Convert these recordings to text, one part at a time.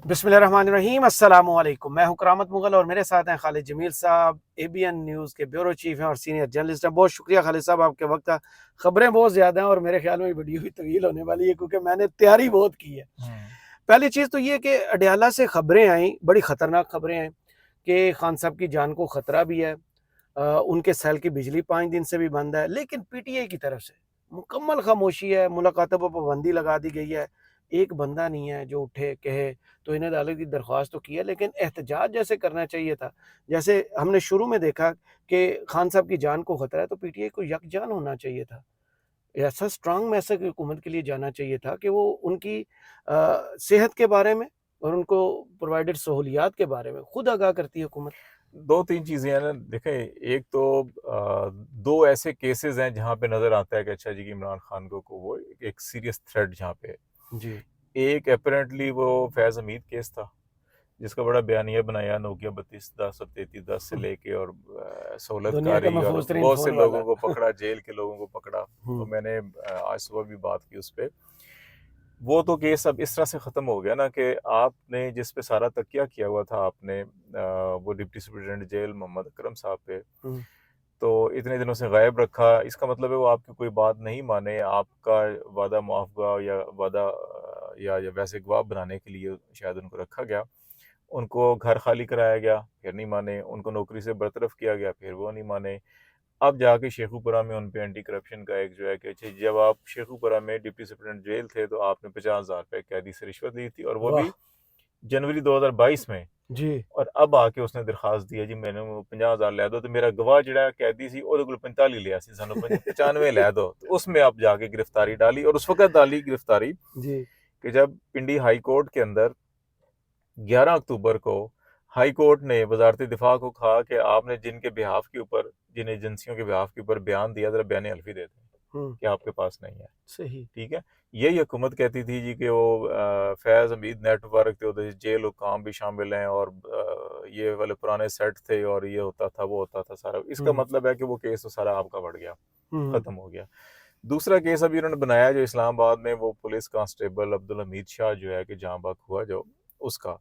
बिस्मिल्लाहिर्रहमानिर्रहीम अस्सलाम वालेकुम। मैं हूं करामत मुगल और मेरे साथ हैं खालिद जमील साहब, एबीएन न्यूज़ के ब्यूरो चीफ हैं और सीनियर जर्नलिस्ट हैं। बहुत शुक्रिया खालिद साहब, आपके वक्त का खबरें बहुत ज़्यादा हैं और मेरे ख्याल में वीडियो भी तवील होने वाली है क्योंकि मैंने तैयारी बहुत की है। पहली चीज़ तो ये कि अडयाला से खबरें आई, बड़ी ख़तरनाक खबरें आई कि खान साहब की जान को ख़तरा भी है। उनके सेल की बिजली 5 दिन से भी बंद है, लेकिन पीटीआई की तरफ से मुकम्मल खामोशी है, मुलाकातों पर पाबंदी लगा दी गई है। एक बंदा नहीं है जो उठे कहे तो इन्हें अदालत की दरख्वास्त तो की है, लेकिन एहतजाज जैसे करना चाहिए था, जैसे हमने शुरू में देखा कि खान साहब की जान को खतरा है, तो पीटीआई को यकजान होना चाहिए था। ऐसा स्ट्रांग मैसेज हुकूमत के लिए जाना चाहिए था कि वो उनकी सेहत के बारे में और उनको प्रोवाइडेड सहूलियात के बारे में खुद आगाह करती है हुकूमत। 2-3 चीज़ें हैं ना, देखें। एक तो 2 ऐसे केसेस हैं जहाँ पे नज़र आता है कि अच्छा जी कि इमरान खान को वो एक सीरियस थ्रेट जहाँ पे है। जी। एक अपैरेंटली वो फैज़ हमीद केस था, जिसका बड़ा बयानिया बनाया नोकिया 3210 और 3310 से लेके और दुनिया का सहूलतकारी और महफूज तरीन बहुत से फ़ोन वाला। लोगों को पकड़ा, जेल के लोगों को पकड़ा। तो हुँ। मैंने आज सुबह भी बात की उस पे। वो तो केस अब इस तरह से ख़त्म हो गया ना कि आपने जिस पे सारा तकिया किया हुआ था आपने वो deputy superintendent jail Mohammad Akram साहब पे, हुँ। तो इतने दिनों से गायब रखा। इसका मतलब है वो आपकी कोई बात नहीं माने, आपका वादा मुआफ़ या वादा या वैसे गवाह बनाने के लिए शायद उनको रखा गया। उनको घर खाली कराया गया, फिर नहीं माने। उनको नौकरी से बरतरफ किया गया, फिर वो नहीं माने। अब जाके शेखुपुरा में उन पे एंटी करप्शन का एक जो है कि अच्छा, जब आप शेखुपुरा में डिप्टी सुपरिटेंडेंट जेल थे तो आपने 50,000 रुपये कैदी से रिश्वत ली थी, और वो भी वाह! जनवरी 2022 में। जी। और अब आके उसने दरखास्त दी है जी मैंने वो 50,000 लै दो, तो मेरा गवाह जिहड़ा कैदी सी ओहदे कोल 45 लिया सी, सानू 95 लै दो। तो उसमें अब जाके गिरफ्तारी डाली, और उस वक्त डाली गिरफ्तारी जी। कि जब पिंडी हाई कोर्ट के अंदर 11 अक्टूबर को हाई कोर्ट ने वजारत दिफा को कहा कि आपने जिनके बिहाफ के ऊपर, जिन एजेंसियों के बिहाफ के ऊपर बयान दिया, जरा बयान हल्फी देते हैं हुँ। कि आपके पास नहीं है। सही। ठीक है। यही हुकूमत कहती थी जी कि वो फैज़ हमीद नेटवर्क थे, उधर जेल हुकाम भी शामिल हैं, और ये वाले पुराने सेट थे, और ये होता था वो होता था सारा। इसका हुँ। मतलब है कि वो केस तो सारा आपका बढ़ गया, हुँ। ख़त्म हो गया। दूसरा केस अभी उन्होंने बनाया जो इस्लामाबाद में, वो पुलिस कांस्टेबल अब्दुल हमीद शाह जो है कि जहाँ बक हुआ जो उसका,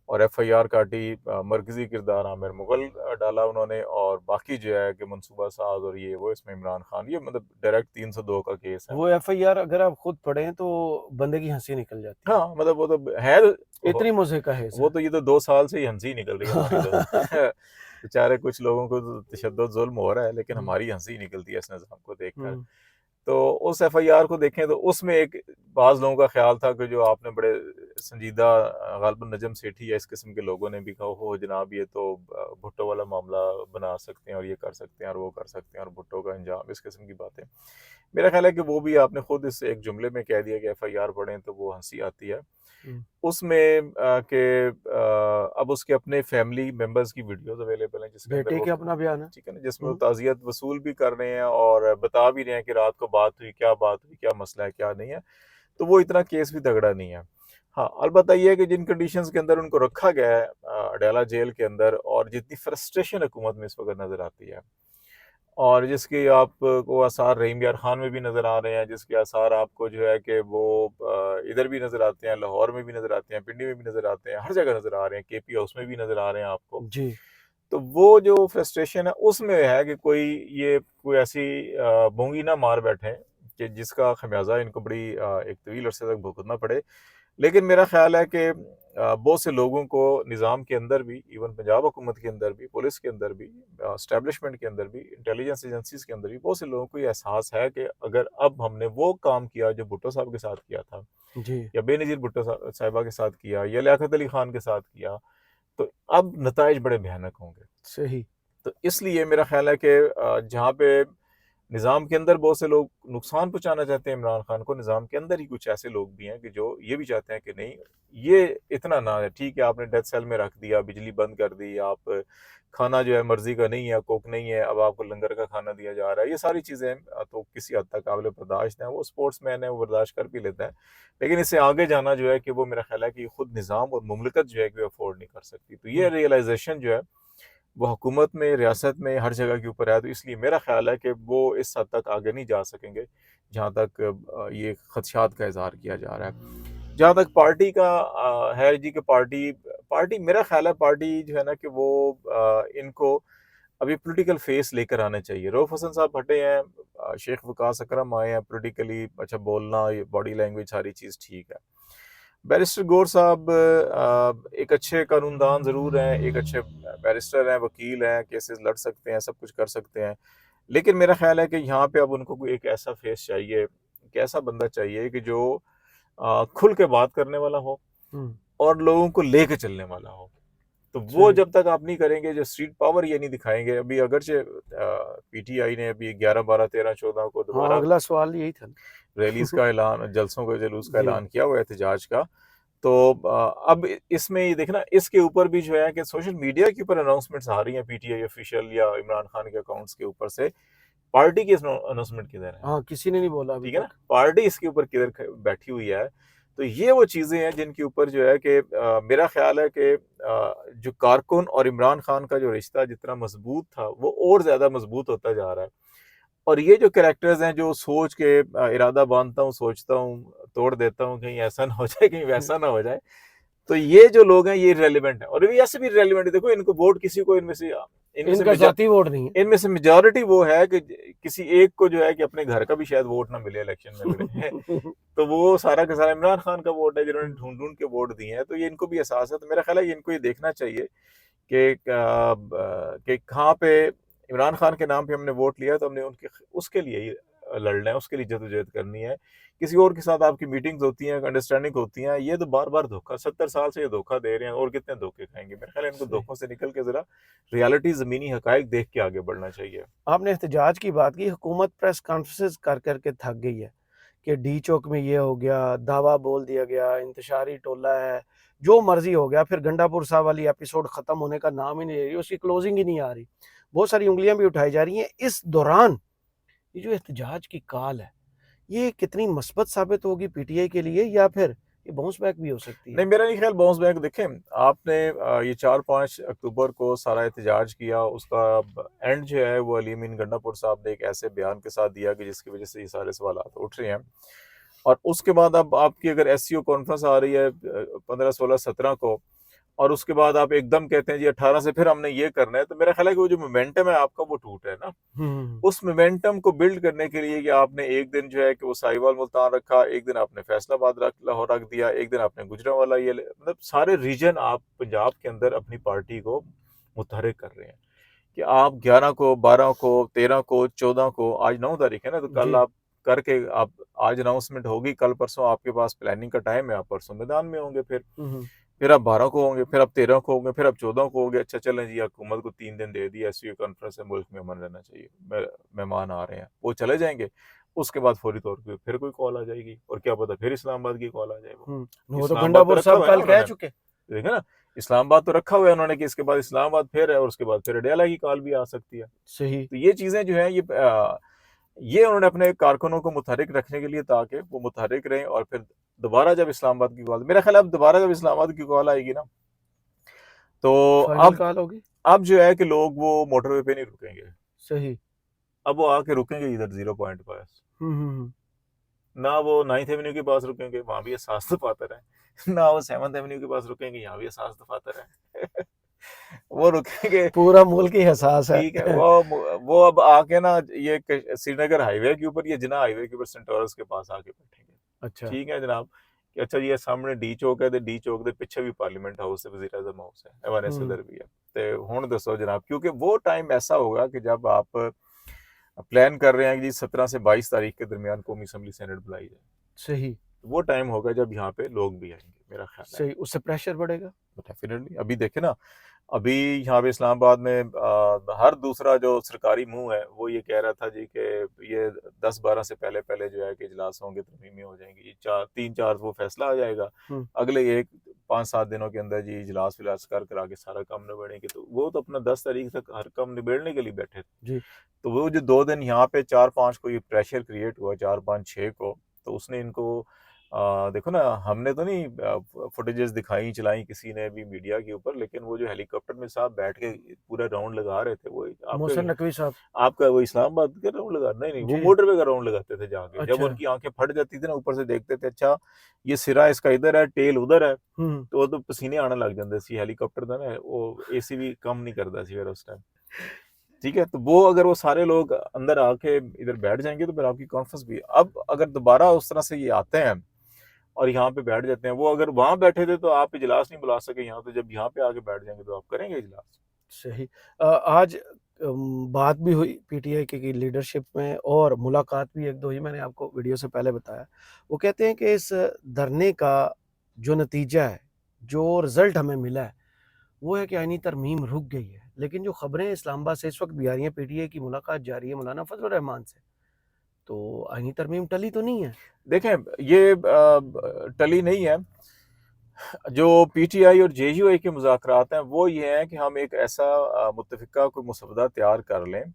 और एफआईआर काटी। मरकजी किरदार आमिर मुगल डाला उन्होंने, और बाकी जो है कि मनसूबा साज और ये वो इसमें इमरान खान। ये मतलब डायरेक्ट 302 का केस है। वो एफआईआर अगर आप खुद पढ़ें तो बंदे की हँसी निकल जाती है। हाँ, मतलब वो तो है इतनी मुज़हक़ वो है। तो ये तो 2 साल से ही हंसी निकल रही है हमारी तो। बेचारे कुछ लोगों को तो तशद्दुद ज़ुल्म हो रहा है, लेकिन हुँ। हमारी हंसी निकलती है इस निज़ाम को देखकर। हुँ। तो उस एफआईआर को देखें तो उसमें एक बाज़ लोगों का ख्याल था कि जो आपने बड़े संजीदा ग़ालिबन नजम सेठी या इस किस्म के लोगों ने भी कहा हो जनाब ये तो भुट्टो वाला मामला बना सकते हैं और ये कर सकते हैं और वो कर सकते हैं और भुट्टो का अंजाम, इस किस्म की बातें। मेरा ख्याल है कि वो भी आपने खुद इस एक जुमले में कह दिया कि एफआईआर पढ़ें तो वो हंसी आती है हुँ। उसमें। अब उसके अपने फैमिली मेंबर्स की वीडियोस अवेलेबल हैं जिसके अंदर बेटे वो, के अपना बयान है। ठीक है ना, जिसमें वो हुँ। ताज़ियत वसूल भी कर रहे हैं और बता भी रहे हैं कि रात को बात हुई, क्या बात हुई, क्या मसला है, क्या नहीं है। तो वो इतना केस भी तगड़ा नहीं है। हाँ, अलबत्ता ये है कि जिन कंडीशंस के अंदर उनको रखा गया है अडयाला जेल के अंदर, और जितनी फ्रस्ट्रेशन हुकूमत में इस वक्त नज़र आती है, और जिसके आपको आसार रहीम यार खान में भी नज़र आ रहे हैं, जिसके आसार आपको जो है कि वो इधर भी नज़र आते हैं, लाहौर में भी नज़र आते हैं, पिंडी में भी नज़र आते हैं, हर जगह नज़र आ रहे हैं, केपी हाउस में भी नज़र आ रहे हैं आपको। जी। तो वो जो फ्रस्ट्रेशन है उसमें है कि कोई ऐसी बोंगी ना मार बैठे कि जिसका खमियाजा इनको बड़ी एक तवील अरसे तक भुगतना पड़े। लेकिन मेरा ख्याल है कि बहुत से लोगों को निज़ाम के अंदर भी, इवन पंजाब हुकूमत के अंदर भी, पुलिस के अंदर भी, एस्टेब्लिशमेंट के अंदर भी, इंटेलिजेंस एजेंसीज के अंदर भी, बहुत से लोगों को ये एहसास है कि अगर अब हमने वो काम किया जो भुट्टो साहब के साथ किया था, जी। या बेनज़ीर भुट्टो साहिबा के साथ किया, या लियाकत अली खान के साथ किया, तो अब नताइज बड़े भयानक होंगे। सही। तो इसलिए मेरा ख्याल है कि जहाँ पे निज़ाम के अंदर बहुत से लोग नुकसान पहुँचाना चाहते हैं इमरान खान को, निज़ाम के अंदर ही कुछ ऐसे लोग भी हैं कि जो ये भी चाहते हैं कि नहीं, ये इतना ना है। ठीक है, आपने डेथ सेल में रख दिया, बिजली बंद कर दी, आप खाना जो है मर्जी का नहीं है, कुक नहीं है, अब आपको लंगर का खाना दिया जा रहा है। ये सारी चीज़ें तो किसी हद तक काबिल बर्दाश्त हैं, वो स्पोर्ट्समैन है, वो बर्दाश्त कर भी लेता है। लेकिन इससे आगे जाना जो है कि वो मेरा ख्याल है कि खुद निज़ाम और मुमलिकत जो है कि वो अफोर्ड नहीं कर सकती। तो ये हुँ। रियलाइजेशन जो है वो हुकूमत में, रियासत में, हर जगह के ऊपर है। तो इसलिए मेरा ख्याल है कि वो इस हद तक आगे नहीं जा सकेंगे जहाँ तक ये खदशात का इज़हार किया जा रहा है। जहाँ तक पार्टी का है जी कि पार्टी पार्टी मेरा ख्याल है पार्टी जो है ना कि वो इनको अभी पॉलिटिकल फेस लेकर आने चाहिए। रऊफ हसन साहब हटे हैं, शेख वकास अकरम आए हैं, पॉलिटिकली अच्छा बोलना, ये बॉडी लैंग्वेज सारी चीज़ ठीक है। बैरिस्टर गौर साहब एक अच्छे कानूनदान ज़रूर हैं, एक अच्छे बैरिस्टर हैं, वकील हैं, केसेस लड़ सकते हैं, सब कुछ कर सकते हैं। लेकिन मेरा ख्याल है कि यहाँ पे अब उनको कोई एक ऐसा फेस चाहिए, एक ऐसा बंदा चाहिए कि जो खुल के बात करने वाला हो और लोगों को लेके चलने वाला हो। तो वो जब तक आप नहीं करेंगे, जो स्ट्रीट पावर ये नहीं दिखाएंगे, अभी अगरचे पीटीआई ने अभी 11, 12, 13, 14 को हाँ, दोबारा अगला सवाल यही था। रैलीज का ऐलान, जलसों का जुलूस का जी। ऐलान किया हुआ है एहतजाज का। तो अब इसमें ये देखना, इसके ऊपर भी जो है कि सोशल मीडिया के ऊपर अनाउंसमेंट्स आ रही हैं पीटीआई ऑफिशियल या इमरान खान के अकाउंट्स के ऊपर से। पार्टी की अनाउंसमेंट किधर है? हाँ, किसी ने नहीं बोला अभी ठीक है ना, तक। पार्टी इसके ऊपर किधर बैठी हुई है? तो ये वो चीजें हैं जिनके ऊपर जो है कि मेरा ख्याल है कि जो कारकुन और इमरान खान का जो रिश्ता जितना मजबूत था वो और ज्यादा मजबूत होता जा रहा है। और ये जो कैरेक्टर्स हैं जो सोच के इरादा बांधता हूँ, सोचता हूँ, तोड़ देता हूँ, कहीं ऐसा ना हो जाए, कहीं वैसा ना हो जाए, तो ये जो लोग हैं ये रेलिवेंट है। और ये ऐसे भी रेलिवेंट है, देखो इनको वोट किसी को इनका जाती वोट नहीं है। इनमें से मेजॉरिटी वो है कि किसी एक को जो है कि अपने घर का भी शायद वोट ना मिले इलेक्शन में मिले तो वो सारा का सारा इमरान खान का वोट है जिन्होंने ढूंढ ढूंढ के वोट दिए हैं। तो ये इनको भी एहसास है। तो मेरा ख्याल है इनको ये देखना चाहिए कि कहाँ पे इमरान खान के नाम पे हमने वोट लिया, तो हमने उनके उसके लिए ही लड़ना है, उसके लिए जदोजहद करनी है। किसी और के साथ आपकी मीटिंग्स होती हैं, अंडरस्टैंडिंग होती हैं, ये तो बार बार धोखा, 70 साल से ये धोखा दे रहे हैं और कितने धोखे खाएंगे। मेरे ख्याल है इनको सही। धोखों से निकल के जरा रियलिटी, जमीनी हकायक देख के आगे बढ़ना चाहिए। आपने एहतजाज की बात की, हुकूमत प्रेस कॉन्फ्रेंस कर करके थक गई है कि डी चौक में ये हो गया, दावा बोल दिया गया, इंतशारी टोला है, जो मर्जी हो गया। फिर गंडापुर साहब वाली एपिसोड खत्म होने का नाम ही नहीं ले रही, उसकी क्लोजिंग ही नहीं आ रही। बहुत सारी उंगलियां भी उठाई जा रही हैं। इस दौरान ये जो एहतजाज की काल है, ये कितनी मस्बत साबित होगी पीटीआई के लिए, या फिर ये बाउंस बैक भी हो सकती है? नहीं, मेरा नहीं ख्याल बाउंस बैक। देखें आपने ये 4-5 अक्टूबर को सारा एहतजाज किया, उसका एंड जो है वो अली अमीन गंडापुर साहब ने एक ऐसे बयान के साथ दिया कि जिसकी वजह से ये सारे सवाल उठ रहे हैं। और उसके बाद अब आपकी अगर एससीओ कॉन्फ्रेंस आ रही है 15, 16, 17 को, और उसके बाद आप एकदम कहते हैं जी 18 से फिर हमने ये करना है, तो मेरा ख्याल है कि वो जो मोमेंटम है आपका वो टूट रहा है ना। उस मोमेंटम को बिल्ड करने के लिए कि आपने एक दिन जो है कि वो साहिवाल मुल्तान रखा, एक दिन आपने फैसलाबाद लाहौर रख दिया, एक दिन आपने गुजरांवाला मतलब सारे रीजन आप पंजाब के अंदर अपनी पार्टी को मुतहरिक कर रहे हैं कि आप 11 को, 12 को, 13 को, 14 को, आज 9 तारीख है ना, तो कल जी। आप करके आप आज अनाउंसमेंट होगी, कल परसों आपके पास प्लानिंग का टाइम है, आप परसों मैदान में होंगे, फिर आप 12 को होंगे, फिर आप 13 को होंगे, फिर आप 14 को होंगे। अच्छा चलें जी, हुकूमत को 3 दिन दे दिया, एससीओ कॉन्फ्रेंस है, मुल्क में अमन रहना चाहिए, मेहमान आ रहे हैं, वो चले जाएंगे। उसके बाद फौरी तौर पे फिर कोई कॉल आ जाएगी, और क्या पता फिर इस्लामाबाद की कॉल आ जाए। वो तो इस्लामाबाद तो गंडापुर रखा साहब हुआ है ना कल कह उन्होंने, चुके। देखे ना, इस्लामाबाद तो रखा हुआ है उन्होंने कि इसके बाद इस्लामाबाद फिर है, और उसके बाद फिर अडयाला की कॉल भी आ सकती है। सही। तो ये चीजें जो है ये उन्होंने अपने कारकुनों को मुतहरिक रखने के लिए, ताकि वो मुतहरिक रहें। और फिर दोबारा जब इस्लामाबाद की कॉल, मेरा ख्याल है अब दोबारा जब इस्लामाबाद की कॉल आएगी ना, तो फाइनल अब कॉल होगी। अब जो है कि लोग वो मोटरवे पे नहीं रुकेंगे, सही। अब वो आके रुकेंगे इधर 0 पॉइंट पास। हम्म। ना वो 9th एवेन्यू के पास रुकेंगे, वहां भी एहसास दफातर है, ना वो 7th एवेन्यू के पास रुकेंगे, यहाँ भी एहसास दफातर है वो रुकेंगे। पूरा मुल्क ही एहसास है। ठीक है, वो अब आके ना ये श्रीनगर हाईवे के ऊपर, ये जिना हाईवे के ऊपर सेंटोरस के पास आके बैठेंगे। अच्छा। ठीक है जनाब, कि अच्छा जी ये सामने डी चौक है, तो डी चौक के पीछे भी पार्लियामेंट हाउस है, वजीर आजम हाउस है, एवान सदर भी है। तो हुण दसो जनाब, क्योंकि वो टाइम ऐसा होगा कि जब आप प्लान कर रहे हैं कि जी 17 से 22 तारीख के दरमियान कौमी असम्बली सेनेट बुलाई जाए, सही। तो वो टाइम होगा जब यहाँ पे लोग भी आएंगे, मेरा ख्याल है। सही, उससे प्रेशर बढ़ेगा। डेफिनेटली अभी देखे ना, अभी यहाँ पे इस्लामाबाद में हर दूसरा जो सरकारी मुंह है वो ये कह रहा था जी कि ये 10-12 से पहले पहले जो है कि इजलास होंगे, तरमीमें हो जाएंगी, 3-4 वो फैसला आ जाएगा, अगले 1-5-7 दिनों के अंदर जी इजलास विलास कर आगे सारा काम निबेड़ेंगे। तो वो तो अपना 10 तारीख तक हर काम निबेड़ने के लिए बैठे थे। तो वो जो 2 दिन यहाँ पे 4-5 को ये प्रेशर क्रिएट हुआ, 4-5-6 को, तो उसने इनको देखो ना, हमने तो नहीं फुटेजेस दिखाई चलाई किसी ने भी मीडिया के ऊपर, लेकिन वो जो हेलीकॉप्टर में साहब बैठ के पूरा राउंड लगा रहे थे, वो आपका मोहसिन नकवी साहब। आपका वो इस्लामाबाद का राउंड लगा, नहीं नहीं, वो जी। मोटरवे का राउंड लगाते थे जाके, जब अच्छा। उनकी आंखें फट जाती थी ना, ऊपर से देखते थे अच्छा ये सिरा इसका इधर है, टेल उधर है, हम्म। तो वो तो पसीने आने लग जाते सी। हेलीकॉप्टर था ना, वो एसी भी कम नहीं करता सी फिर उस टाइम। ठीक है, तो वो अगर वो सारे लोग अंदर आके इधर बैठ जाएंगे तो फिर आपकी कॉन्फ्रेंस भी, अब अगर दोबारा उस तरह से ये आते हैं और यहाँ पे बैठ जाते हैं, वो अगर वहां बैठे थे तो आप इजलास नहीं बुला सके यहाँ, तो जब यहाँ पे आके बैठ जाएंगे तो आप करेंगे इजलास? सही। आज बात भी हुई पीटीआई की लीडरशिप में, और मुलाकात भी एक दो ही मैंने आपको वीडियो से पहले बताया। वो कहते हैं कि इस धरने का जो नतीजा है, जो रिजल्ट हमें मिला है, वो है कि आईनी तरमीम रुक गई है। लेकिन जो खबरें इस्लामाबाद से इस वक्त भी आ रही हैं, पीटीआई की मुलाकात जारी है मौलाना फजल रहमान से, तो आईनी तरमीम टली तो नहीं है। देखें, ये टली नहीं है। जो पीटीआई और जेयूआई के मुज़ाकरात हैं वो ये हैं कि हम एक ऐसा मुत्तफ़िका कोई मसवदा तैयार कर लें,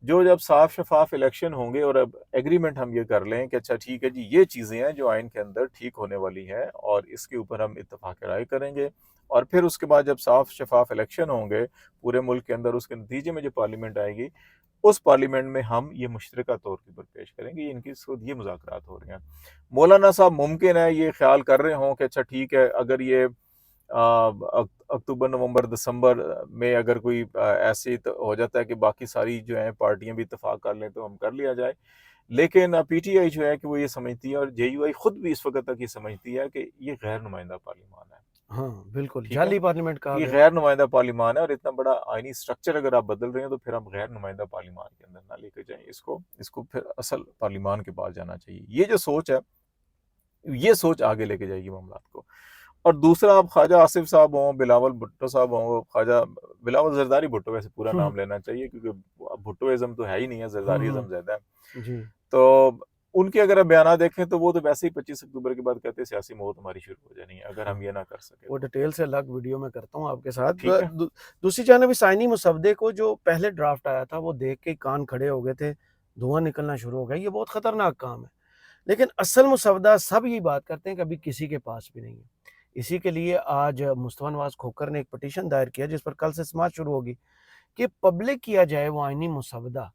जो जब साफ शफाफ इलेक्शन होंगे और अब एग्रीमेंट हम ये कर लें कि अच्छा ठीक है जी, ये चीज़ें हैं जो आइन के अंदर ठीक होने वाली हैं और इसके ऊपर हम इत्तफाक राय करेंगे, और फिर उसके बाद जब साफ शफाफ इलेक्शन होंगे पूरे मुल्क के अंदर, उसके नतीजे में जो पार्लियामेंट आएगी, उस पार्लियामेंट में हम ये मुश्तरका तौर के ऊपर पेश करेंगे। ये इनकी ये मुज़ाकरात हो रहे हैं। मौलाना साहब मुमकिन है ये ख्याल कर रहे हों कि अच्छा ठीक है, अगर ये अक्टूबर नवंबर दिसंबर में अगर कोई ऐसे तो हो जाता है कि बाकी सारी जो है पार्टियां भी इत्तेफाक कर लें तो हम कर लिया जाए, लेकिन पीटीआई जो है कि वो ये समझती है और जेयूआई खुद भी इस वक्त तक ये समझती है कि ये गैर नुमाइंदा पार्लियामान है। हाँ बिल्कुल, ठीक है, जाली पार्लियामेंट कहा ये गया। गैर नुमाइंदा पार्लियामान है, और इतना बड़ा आईनी स्ट्रक्चर अगर आप बदल रहे हैं तो फिर आप गैर नुमाइंदा पार्लियामान के अंदर ना लेकर जाएं इसको, इसको फिर असल पार्लियामान के पास जाना चाहिए। ये जो सोच है, ये सोच आगे लेके जाएगी मामला को। और दूसरा, आप ख्वाजा आसिफ साहब हों, बिलावल भुट्टो साहब हों, ख्वाजा बिलावल जरदारी भुट्टो वैसे पूरा हम्म। नाम लेना चाहिए क्योंकि भुट्टोइज्म तो है ही नहीं है, जरदारीइज्म ज्यादा है। जी। तो उनके अगर आप बयान देखें तो वो तो वैसे ही 25 अक्टूबर के बाद कहते हैं सियासी मौत हमारी शुरू हो जानी है अगर हाँ, हम ये ना कर सके वो तो। डिटेल से अलग वीडियो में करता हूँ आपके साथ। ठीक है। दूसरी जानब इस आईनी मुसवदे को जो पहले ड्राफ्ट आया था, वो देख के कान खड़े हो गए थे, धुआं निकलना शुरू हो गया, ये बहुत खतरनाक काम है। लेकिन असल मुसवदा सब यही बात करते हैं कि अभी किसी के पास भी नहीं है। इसी के लिए आज मुस्तफा नवाज खोखर ने एक पटिशन दायर किया, जिस पर कल से समाअत शुरू होगी, कि पब्लिक किया जाए वो आईनी मुसवदा।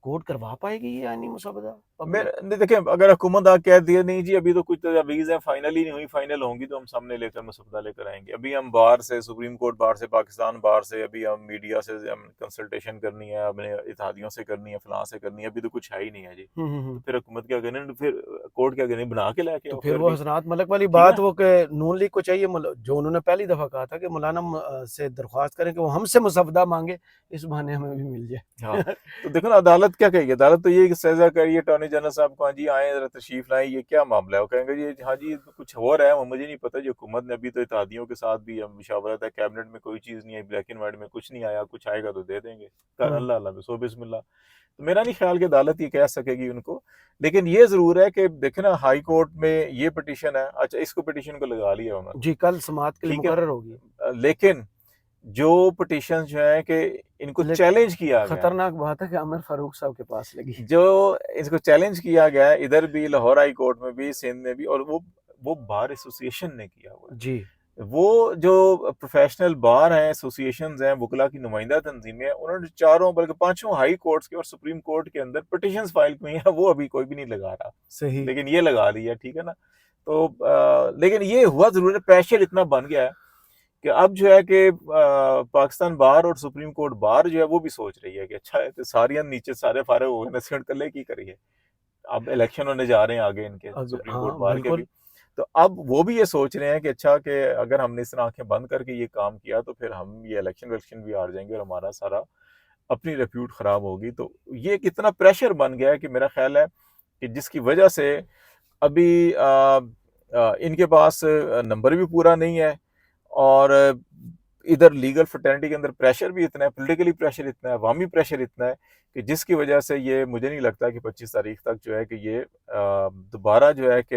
कोर्ट करवा पाएगी ये आईनी मुसवदा पब्लिक? देखिए, अगर हुकूमत आ कह दिया नहीं जी अभी तो कुछ तजावीज़ हैं, फाइनल ही नहीं हुई, फाइनल होंगी तो हम सामने लेकर मसवदा लेकर आएंगे। अभी हम बाहर से, सुप्रीम कोर्ट बाहर से, पाकिस्तान बाहर से, अभी हम मीडिया से हम कंसल्टेशन करनी है, अपने इत्तेहादियों से करनी है, फलां से करनी है, अभी तो कुछ है ही नहीं है जी। तो फिर हुकूमत क्या करनी, फिर कोर्ट क्या करनी, बना के लेके तो आओ फिर फिर वो भी। हसनात मलिक वाली ठीक है। बात, वो कि नून लीग को चाहिए जो उन्होंने पहली दफा कहा था कि मौलाना से दरख्वास्त करें कि वो हमसे मुसवदा मांगे, इस बहाने हमें भी मिल हाँ, जाए। तो देखो ना, अदालत क्या कहेगी, अदालत तो ये सजा करिए अटॉर्नी जनरल साहब को, हाँ जी आए जरा तशरीफ लाएं, ये क्या मामला है, वो कहेंगे जी हाँ जी कुछ हो रहा है, वो मुझे नहीं पता जी, हुकूमत ने अभी तो इत्तेहादियों के साथ भी मुशावरत है, कैबिनेट में कोई चीज़ नहीं है, ब्लैक एंड व्हाइट में कुछ नहीं आया, कुछ आएगा तो दे देंगे, अल्लाह अल्लाह सो बिस्मिल्लाह। तो मेरा नहीं ख्याल कि अदालत ये कह सकेगी उनको, लेकिन ये जरूर है कि देखे ना, हाई कोर्ट में ये पिटीशन है, अच्छा इसको पिटीशन को लगा लिया उन्होंने, जी, कल समाअत के लिए ठीक है, मुकर्रर होगी। लेकिन जो पिटीशन जो है कि इनको लेकिन चैलेंज किया गया है, खतरनाक बात है कि आमिर फारूक साहब के पास लगी। जो इसको चैलेंज किया गया है इधर भी, लाहौर हाई कोर्ट में भी, सिंध में भी, और वो बार एसोसिएशन ने किया हुआ जी। है। वो जो प्रोफेशनल बार हैं, एसोसिएशंस हैं, वकला की नुमाइंदा तंजीमें हैं, उन्होंने चारों बल्कि पांचों हाई कोर्ट्स के और सुप्रीम कोर्ट के अंदर पिटीशंस फाइल की हैं, वो अभी कोई भी नहीं लगा रहा, सही। लेकिन ये लगा रही है, ठीक है ना। तो लेकिन ये हुआ जरूर है, प्रेशर इतना बन गया है कि अब जो है कि पाकिस्तान बार और सुप्रीम कोर्ट बार जो है वो भी सोच रही है कि अच्छा है तो सारियां नीचे सारे फारे हो गए, नसीहत कर ले की करिए, अब इलेक्शन होने जा रहे हैं आगे इनके सुप्रीम कोर्ट हाँ बार के भी, बिल्कुल। तो अब वो भी ये सोच रहे हैं कि अच्छा कि अगर हमने इस तरह आंखें बंद करके ये काम किया तो फिर हम ये इलेक्शन वेलेक्शन भी हार जाएंगे और हमारा सारा अपनी रेप्यूट खराब होगी। तो ये कितना प्रेशर बन गया है कि मेरा ख्याल है कि जिसकी वजह से अभी इनके पास नंबर भी पूरा नहीं है, और इधर लीगल फ्रेटर्निटी के अंदर प्रेशर भी इतना है, पॉलिटिकली प्रेशर इतना है, अवामी प्रेशर इतना है कि जिसकी वजह से ये मुझे नहीं लगता कि 25 तारीख तक जो है कि ये दोबारा जो है कि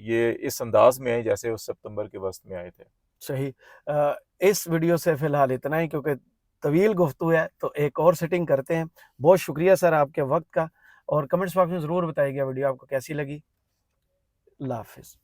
ये इस अंदाज में आए जैसे उस सितंबर के वस्त में आए थे। सही। इस वीडियो से फिलहाल इतना ही, क्योंकि तवील गुफ्तगू है, तो एक और सेटिंग करते हैं। बहुत शुक्रिया सर आपके वक्त का, और कमेंट्स बॉक्स में ज़रूर बताइएगा वीडियो आपको कैसी लगी। अल्लाह हाफिज़।